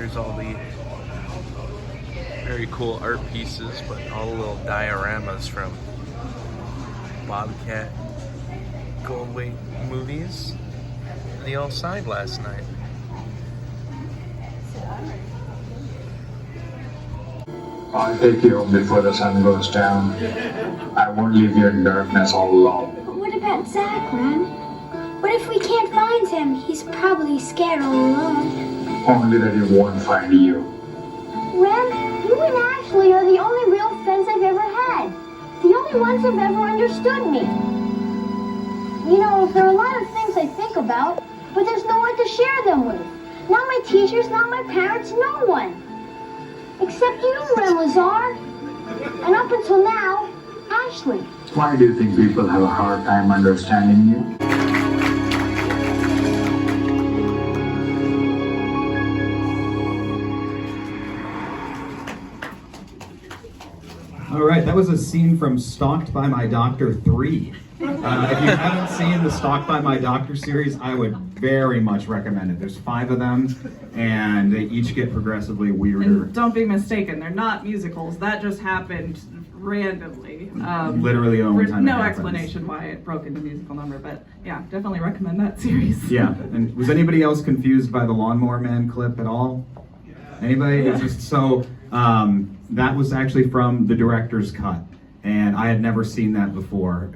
Here's all the very cool art pieces, but all the little dioramas from Bobcat Goldthwait movies. They all signed last night. I'll take you home before the sun goes down. I won't leave you in darkness all alone. But what about Zach, Ren? What if we can't find him? He's probably scared all alone. Only that he won't find you. Ren, you and Ashley are the only real friends I've ever had. The only ones who've ever understood me. You know, there are a lot of things I think about, but there's no one to share them with. Not my teachers, not my parents, no one. Except you, Ren Lazar. And up until now, Ashley. Why do you think people have a hard time understanding you? All right, that was a scene from Stalked by My Doctor 3. If you haven't seen the Stalked by My Doctor series, I would very much recommend it. There's 5 of them, and they each get progressively weirder. And don't be mistaken, they're not musicals. That just happened randomly. Literally the only time it no happens. Explanation why it broke into musical number, but yeah, definitely recommend that series. Yeah, and was anybody else confused by the Lawnmower Man clip at all? Anybody? It's just so, that was actually from the director's cut. And I had never seen that before,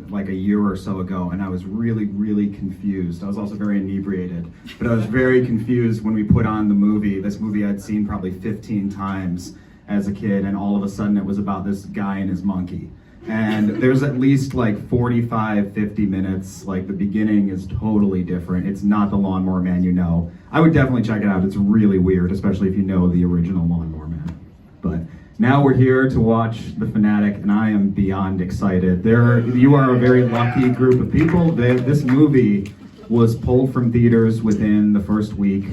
like a year or so ago, and I was really, really confused. I was also very inebriated, but I was very confused when we put on the movie. This movie I'd seen probably 15 times as a kid, and all of a sudden it was about this guy and his monkey. And there's at least like 45, 50 minutes, like the beginning is totally different. It's not the Lawnmower Man you know. I would definitely check it out. It's really weird, especially if you know the original Lawnmower Man. But now we're here to watch The Fanatic, and I am beyond excited. You are a very lucky group of people. This movie was pulled from theaters within the first week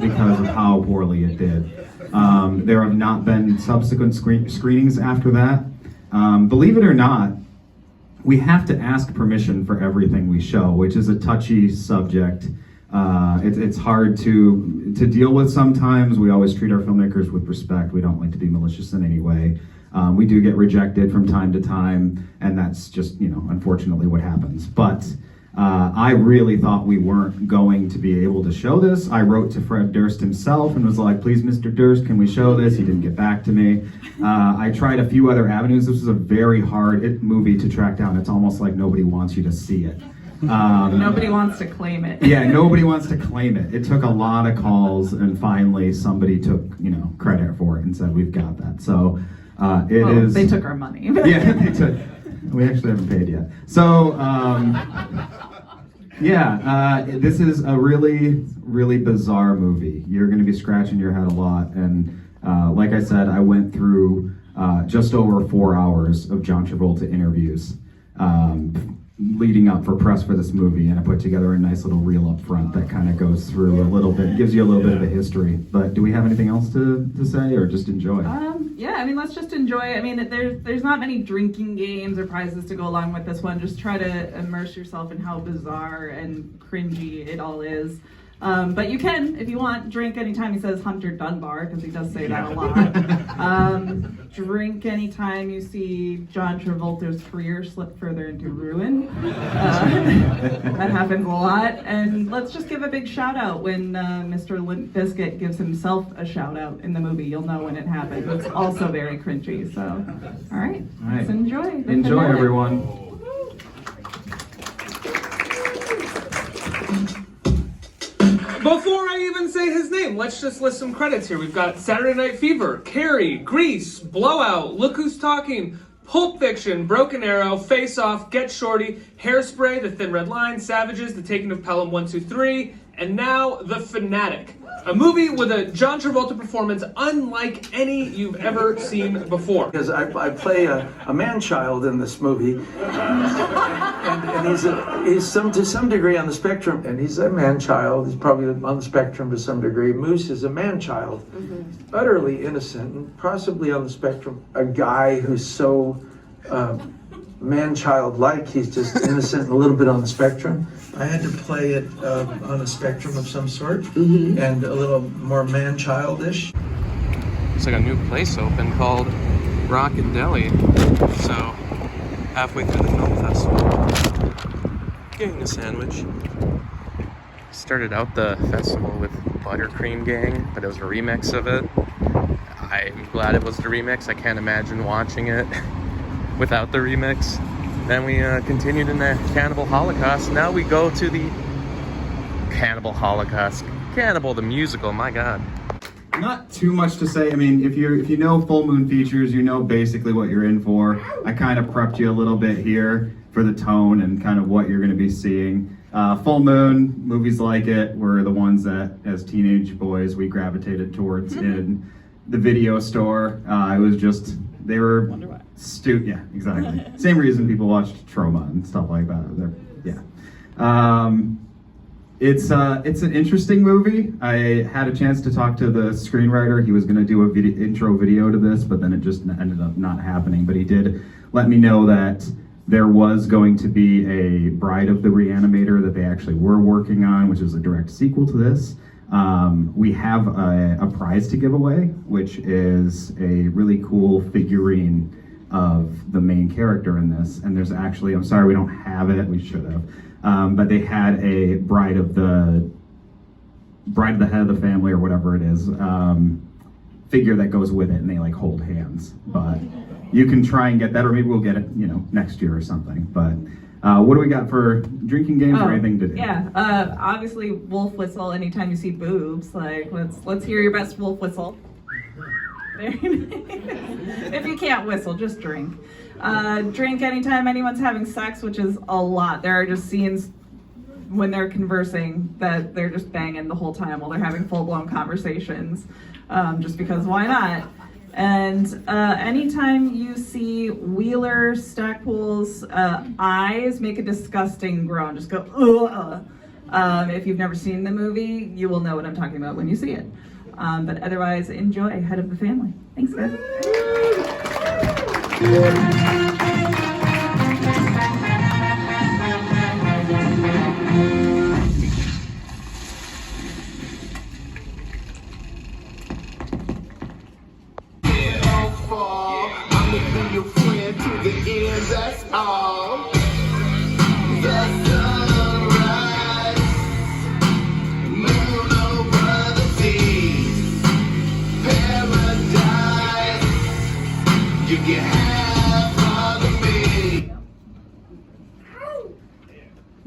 because of how poorly it did. There have not been subsequent screenings after that. Believe it or not, we have to ask permission for everything we show, which is a touchy subject. It's hard to deal with sometimes. We always treat our filmmakers with respect. We don't like to be malicious in any way. We do get rejected from time to time, and that's just, unfortunately what happens. But I really thought we weren't going to be able to show this. I wrote to Fred Durst himself and was like, please, Mr. Durst, can we show this? He didn't get back to me. I tried a few other avenues. This was a very hard movie to track down. It's almost like nobody wants you to see it. Nobody wants to claim it. Yeah, nobody wants to claim it. It took a lot of calls, and finally somebody took, credit for it and said, we've got that. So They took our money. Yeah, they took. We actually haven't paid yet. So, this is a really, really bizarre movie. You're going to be scratching your head a lot. And like I said, I went through just over 4 hours of John Travolta interviews leading up for press for this movie. And I put together a nice little reel up front that kind of goes through a little bit, gives you a little bit of a history. But do we have anything else to say, or just enjoy? Yeah, let's just enjoy. There's not many drinking games or prizes to go along with this one. Just try to immerse yourself in how bizarre and cringy it all is. But you can, if you want, drink anytime he says Hunter Dunbar, because he does say that a lot. Drink anytime you see John Travolta's career slip further into ruin. That happens a lot. And let's just give a big shout out when Mr. Limp Bizkit gives himself a shout out in the movie. You'll know when it happens. It's also very cringy. So, all right. Let's enjoy. Enjoy, everyone. Before I even say his name, let's just list some credits here. We've got Saturday Night Fever, Carrie, Grease, Blowout, Look Who's Talking, Pulp Fiction, Broken Arrow, Face Off, Get Shorty, Hairspray, The Thin Red Line, Savages, The Taking of Pelham 1, 2, 3, and now The Fanatic. A movie with a John Travolta performance unlike any you've ever seen before. Because I play a man-child in this movie, and he's to some degree on the spectrum, and he's a man-child. He's probably on the spectrum to some degree. Moose is a man-child, utterly innocent, and possibly on the spectrum. A guy who's so man-child-like, he's just innocent and a little bit on the spectrum. I had to play it on a spectrum of some sort, and a little more man-childish. It's like a new place open called Rocket Deli. So, halfway through the film festival, getting a sandwich. Started out the festival with Buttercream Gang, but it was a remix of it. I'm glad it was the remix. I can't imagine watching it without the remix. Then we continued in the Cannibal Holocaust. Now we go to the Cannibal Holocaust. Cannibal the musical, my god. Not too much to say. I mean, if you know Full Moon Features, you know basically what you're in for. I kind of prepped you a little bit here for the tone and kind of what you're going to be seeing. Full Moon, movies like it were the ones that, as teenage boys, we gravitated towards in the video store. It was just, they were yeah, exactly. Same reason people watched Trauma and stuff like that. It's an interesting movie. I had a chance to talk to the screenwriter. He was going to do a intro video to this, but then it just ended up not happening. But he did let me know that there was going to be a Bride of the Reanimator that they actually were working on, which is a direct sequel to this. We have a prize to give away, which is a really cool figurine of the main character in this. And there's actually, I'm sorry we don't have it, we should have, but they had a bride of the head of the family or whatever it is, figure that goes with it, and they like hold hands. But you can try and get that, or maybe we'll get it, next year or something. But what do we got for drinking games or anything to do? Yeah, obviously wolf whistle anytime you see boobs. Like, let's hear your best wolf whistle. Very nice. If you can't whistle, just drink. Drink anytime anyone's having sex, which is a lot. There are just scenes when they're conversing that they're just banging the whole time while they're having full-blown conversations, just because why not? And anytime you see Wheeler Stackpool's eyes make a disgusting groan, just go, ugh. If you've never seen the movie, you will know what I'm talking about when you see it. But otherwise, enjoy Head of the Family. Thanks, guys.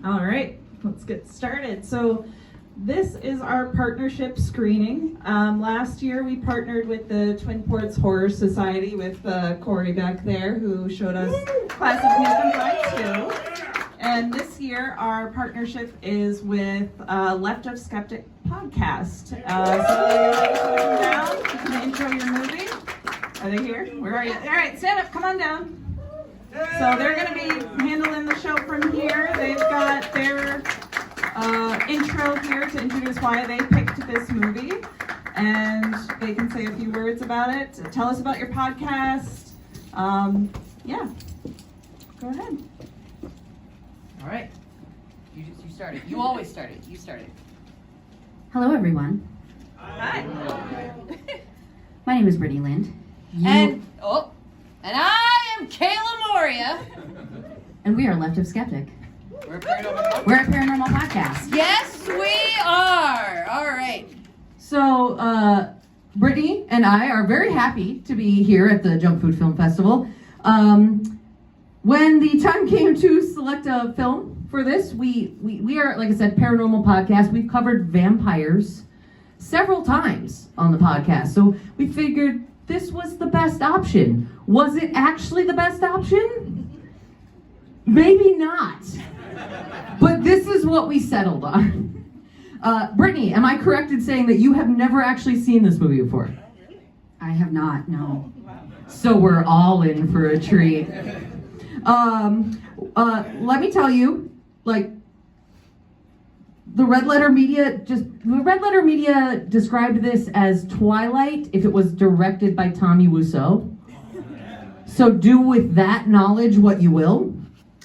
All right, let's get started. So this is our partnership screening. Last year we partnered with the Twin Ports Horror Society with Corey back there, who showed us Class of Handsome Bride 2. And this year our partnership is with Left of Skeptic podcast. So you're down, you can intro your movie. Are they here? Where are you? All right, stand up, come on down. So they're going to be handling the show from here. They've got their intro here to introduce why they picked this movie. And they can say a few words about it. Tell us about your podcast. Yeah, go ahead. All right. You started. You always started. You started. Hello, everyone. Hi. My name is Brittany Lind. And I am Kayla Moria. And we are Left of Skeptic. We're a paranormal. We're a paranormal podcast. Yes, we are. All right. So, Brittany and I are very happy to be here at the Junk Food Film Festival. When the time came to select a film for this, we are, like I said, paranormal podcast. We've covered vampires several times on the podcast. So we figured this was the best option. Was it actually the best option? Maybe not. But this is what we settled on. Brittany, am I correct in saying that you have never actually seen this movie before? I have not, no. So we're all in for a treat. Let me tell you, like, the Red Letter Media described this as Twilight if it was directed by Tommy Wiseau. So do with that knowledge what you will.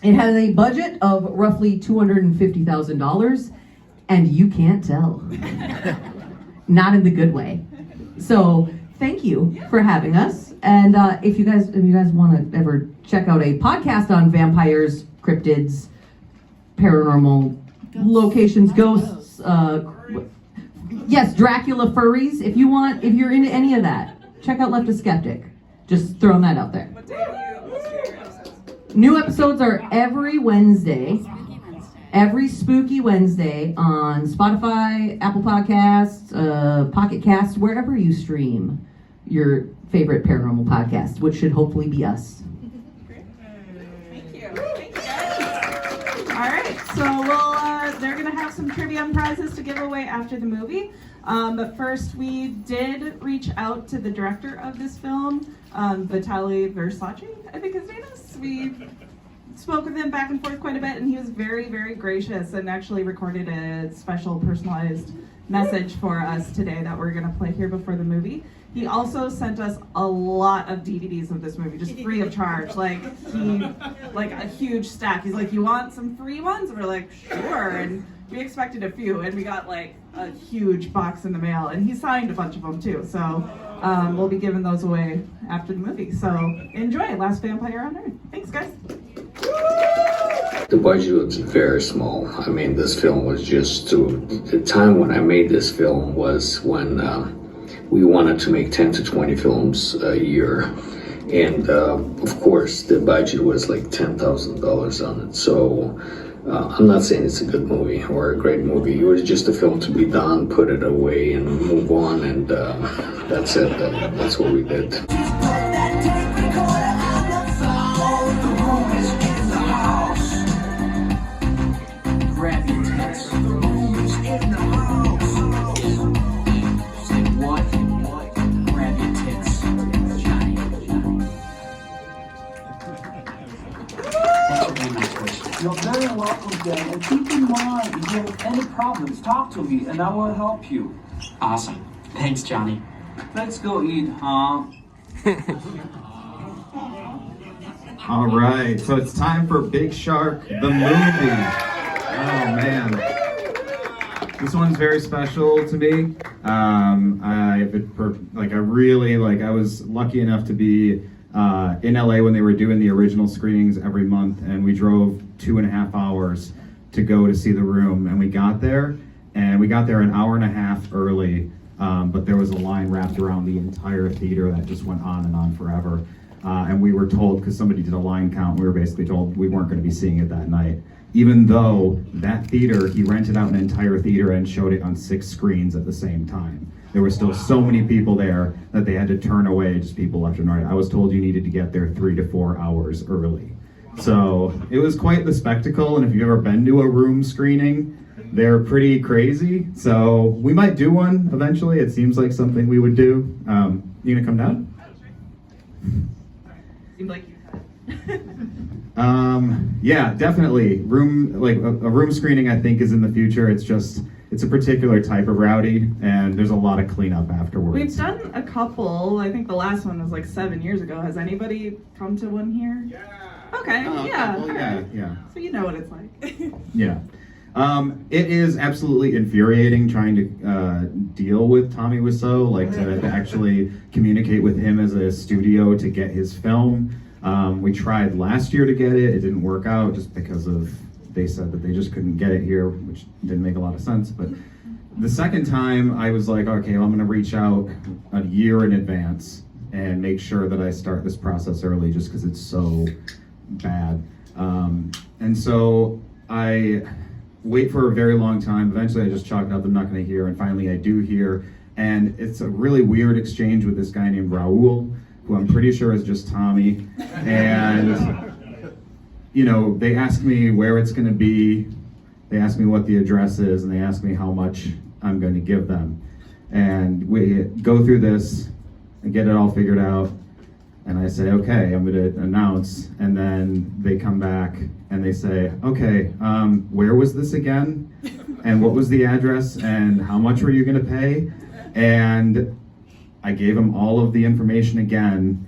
It has a budget of roughly $250,000, and you can't tell. Not in the good way. So thank you for having us. And if you guys want to ever check out a podcast on vampires, cryptids, paranormal locations, ghosts, yes, Dracula furries. If you're into any of that, check out Left of Skeptic. Just throwing that out there. What day do you listen to your episodes? New episodes are every Wednesday. Every spooky Wednesday on Spotify, Apple Podcasts, Pocket Casts, wherever you stream your favorite paranormal podcast, which should hopefully be us. Great. Thank you. Thank you, guys. All right, so they're going to have some trivia and prizes to give away after the movie. But first, we did reach out to the director of this film, Vitaly Versace, I think his name is. We spoke with him back and forth quite a bit, and he was very, very gracious and actually recorded a special personalized message for us today that we're going to play here before the movie. He also sent us a lot of DVDs of this movie, just free of charge. Like a huge stack. He's like, "You want some free ones?" And we're like, "Sure." And we expected a few, and we got like a huge box in the mail, and he signed a bunch of them too. So we'll be giving those away after the movie. So enjoy Last Vampire on Earth. Thanks, guys. The budget was very small. I mean, this film was just the time when I made this film was when we wanted to make 10 to 20 films a year. And of course, the budget was like $10,000 on it. So I'm not saying it's a good movie or a great movie. It was just a film to be done, put it away and move on. And that's it. That's what we did. Grab your tits. The room is in the house. Say what? Grab your tits. Johnny. Thank you very much, Chris. You're very welcome, Dan. And keep in mind, if you have any problems, talk to me and I will help you. Awesome. Thanks, Johnny. Let's go eat, huh? All right, so it's time for Big Shark, the movie. Oh man, this one's very special to me. I was lucky enough to be in LA when they were doing the original screenings every month, and we drove 2.5 hours to go to see The Room, and we got there an hour and a half early, but there was a line wrapped around the entire theater that just went on and on forever. And we were told, because somebody did a line count, we were basically told we weren't going to be seeing it that night. Even though that theater, he rented out an entire theater and showed it on 6 screens at the same time. There were still so many people there that they had to turn away just people left and right. I was told you needed to get there 3 to 4 hours early. So it was quite the spectacle, and if you've ever been to a Room screening, they're pretty crazy. So we might do one eventually. It seems like something we would do. You gonna come down? Seemed like you had. Yeah, definitely. A Room screening, I think, is in the future. It's a particular type of rowdy, and there's a lot of cleanup afterwards. We've done a couple. I think the last one was like 7 years ago. Has anybody come to one here? Yeah. Okay. Yeah. Well, yeah. So you know what it's like. Yeah. It is absolutely infuriating trying to deal with Tommy Wiseau, to actually communicate with him as a studio to get his film. We tried last year to get it. It didn't work out just because they said that they just couldn't get it here, which didn't make a lot of sense. But the second time I was like, okay, well, I'm gonna reach out a year in advance and make sure that I start this process early just because it's so bad. And so I wait for a very long time. Eventually I just chalked up, I'm not gonna hear, and finally I do hear. And it's a really weird exchange with this guy named Raul, who I'm pretty sure is just Tommy. And they ask me where it's gonna be, they ask me what the address is, and they ask me how much I'm gonna give them. And we go through this and get it all figured out. And I say, okay, I'm gonna announce. And then they come back and they say, okay, where was this again? And what was the address? And how much were you gonna pay? And I gave them all of the information again,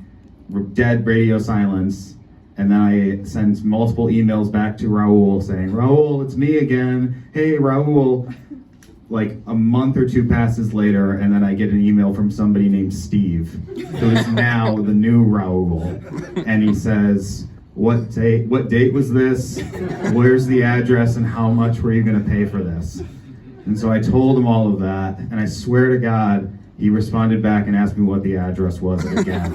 dead radio silence. And then I sent multiple emails back to Raul saying, Raul, it's me again. Hey, Raul. Like a month or two passes later, and then I get an email from somebody named Steve, who is now the new Raul. And he says, what date was this? Where's the address, and how much were you going to pay for this? And so I told him all of that, and I swear to God, he responded back and asked me what the address was again.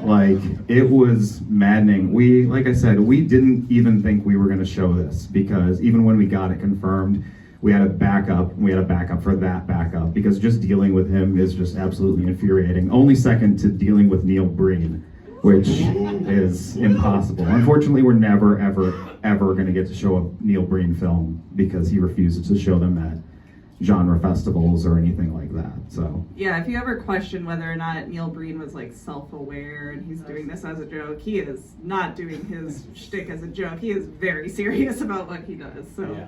Like, it was maddening. Like I said, we didn't even think we were going to show this, because even when we got it confirmed, we had a backup. We had a backup for that backup, because just dealing with him is just absolutely infuriating. Only second to dealing with Neil Breen, which is impossible. Unfortunately, we're never, ever going to get to show a Neil Breen film, because he refuses to show them at genre festivals or anything like that. So yeah, if you ever question whether or not Neil Breen was like self-aware and he's doing this as a joke, he is not doing his shtick as a joke. He is very serious about what he does. So yeah.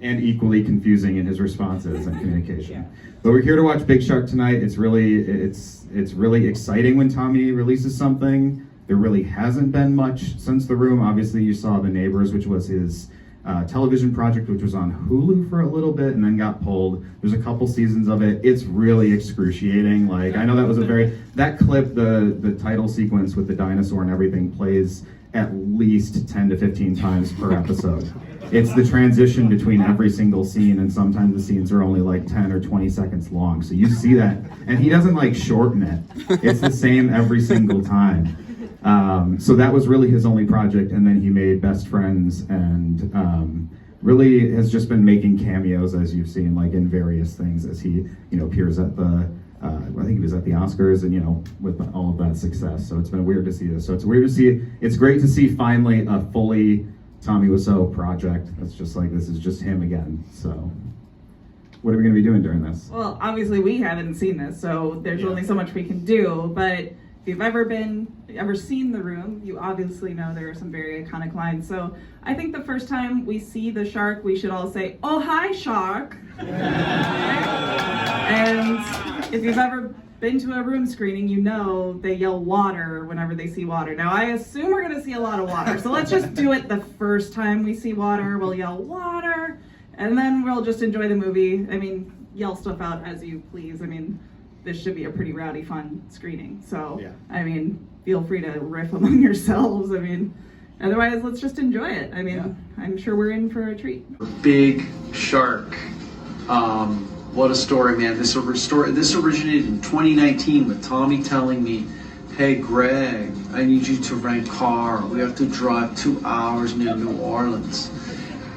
And equally confusing in his responses and communication. Yeah. But we're here to watch Big Shark tonight. It's really exciting when Tommy releases something. There really hasn't been much since The Room. Obviously, you saw The Neighbors, which was his television project, which was on Hulu for a little bit and then got pulled. There's a couple seasons of it. It's really excruciating. Like, I know that was that clip, the title sequence with the dinosaur and everything plays at least 10 to 15 times per episode. It's the transition between every single scene, and sometimes the scenes are only like 10 or 20 seconds long. So you see that, and he doesn't like shorten it. It's the same every single time. So that was really his only project, and then he made Best Friends, and really has just been making cameos, as you've seen, like in various things, as he appears at the I think he was at the Oscars, and with all of that success. So it's been weird to see this. So it's weird to see. It's great to see finally a fully Tommy Wiseau project. That's just like, this is just him again. So what are we going to be doing during this? Well, obviously we haven't seen this, so there's only so much we can do. But if you've ever seen The Room, you obviously know there are some very iconic lines. So I think the first time we see the shark, we should all say, "Oh, hi, shark." And if you've ever been to a Room screening, you know they yell water whenever they see water. Now, I assume we're going to see a lot of water. So let's just do it the first time we see water. We'll yell water, and then we'll just enjoy the movie. I mean, yell stuff out as you please. I mean, this should be a pretty rowdy, fun screening. So, yeah. I mean, feel free to riff among yourselves. I mean, otherwise, let's just enjoy it. I mean, yeah. I'm sure we're in for a treat. Big Shark. What a story, man. This originated in 2019 with Tommy telling me, "Hey, Greg, I need you to rent a car. We have to drive 2 hours near New Orleans."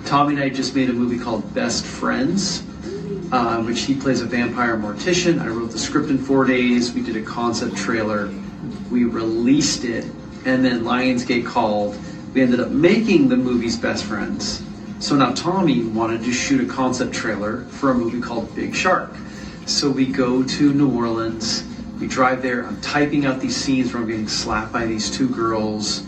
Tommy and I just made a movie called Best Friends, which he plays a vampire mortician. I wrote the script in 4 days. We did a concept trailer. We released it, and then Lionsgate called. We ended up making the movie's Best Friends. So now Tommy wanted to shoot a concept trailer for a movie called Big Shark. So we go to New Orleans, we drive there, I'm typing out these scenes where I'm getting slapped by these two girls,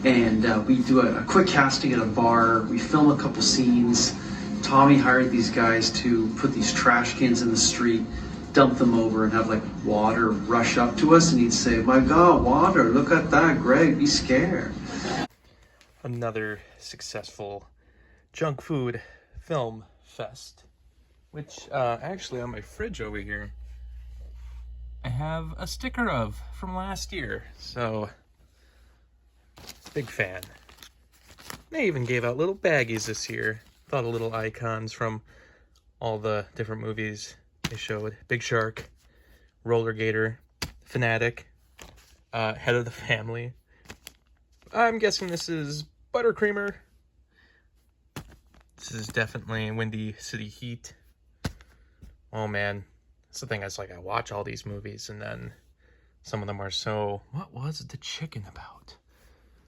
and we do a quick casting at a bar, we film a couple scenes. Tommy hired these guys to put these trash cans in the street, dump them over, and have like water rush up to us, and he'd say, "My God, water, look at that, Greg, be scared." Another successful junk food film fest, which actually on my fridge over here I have a sticker of from last year, so big fan. They even gave out little baggies this year, all the little icons from all the different movies they showed. Big Shark, Roller Gator, FANATIC, Head of the Family. I'm guessing this is Buttercreamer. This is definitely Windy City Heat. Oh man, that's the thing. It's like I watch all these movies and then some of them are so... What was the chicken about?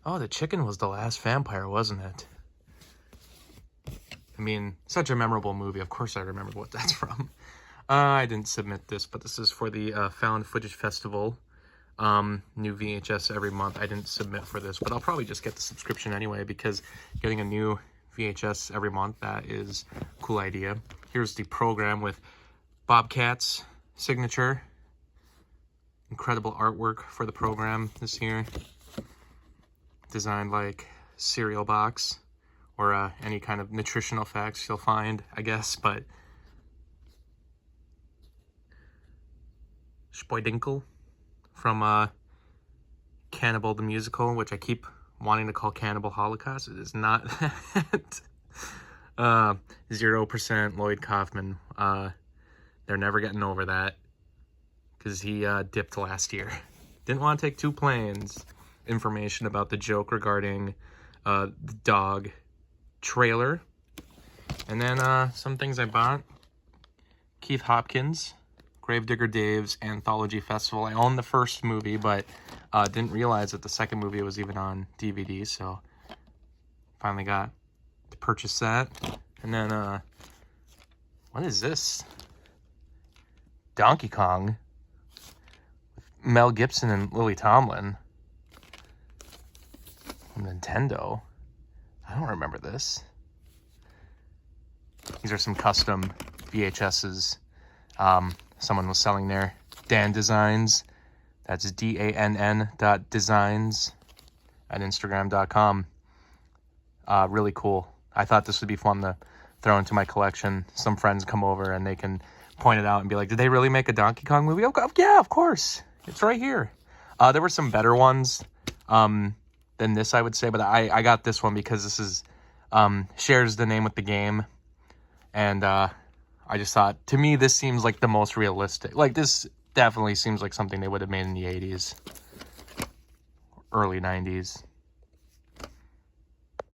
Oh, the chicken was the last vampire, wasn't it? I mean, such a memorable movie. Of course I remember what that's from. I didn't submit this, but this is for the Found Footage Festival. New VHS every month. I didn't submit for this, but I'll probably just get the subscription anyway, because getting a new VHS every month, that is a cool idea. Here's the program with Bobcat's signature. Incredible artwork for the program this year. designed like cereal box or any kind of nutritional facts you'll find, I guess, but Spoidinkle from Cannibal the Musical, which I keep wanting to call Cannibal Holocaust. It is not that. 0% Lloyd Kaufman. They're never getting over that because he dipped last year. Didn't want to take 2 planes. Information about the joke regarding the dog trailer. And then some things I bought. Keith Hopkins, Gravedigger Dave's Anthology Festival. I owned the first movie, but didn't realize that the second movie was even on DVD, so finally got to purchase that. And then, what is this? Donkey Kong with Mel Gibson and Lily Tomlin from Nintendo. I don't remember this. These are some custom VHSs someone was selling there. Dan Designs. That's DANN.designs at Instagram.com. Really cool. I thought this would be fun to throw into my collection. Some friends come over and they can point it out and be like, did they really make a Donkey Kong movie? Oh, yeah, of course. It's right here. There were some better ones than this, I would say, but I got this one because this is shares the name with the game. And I just thought, to me, this seems like the most realistic. Like, this definitely seems like something they would have made in the 80s, early 90s.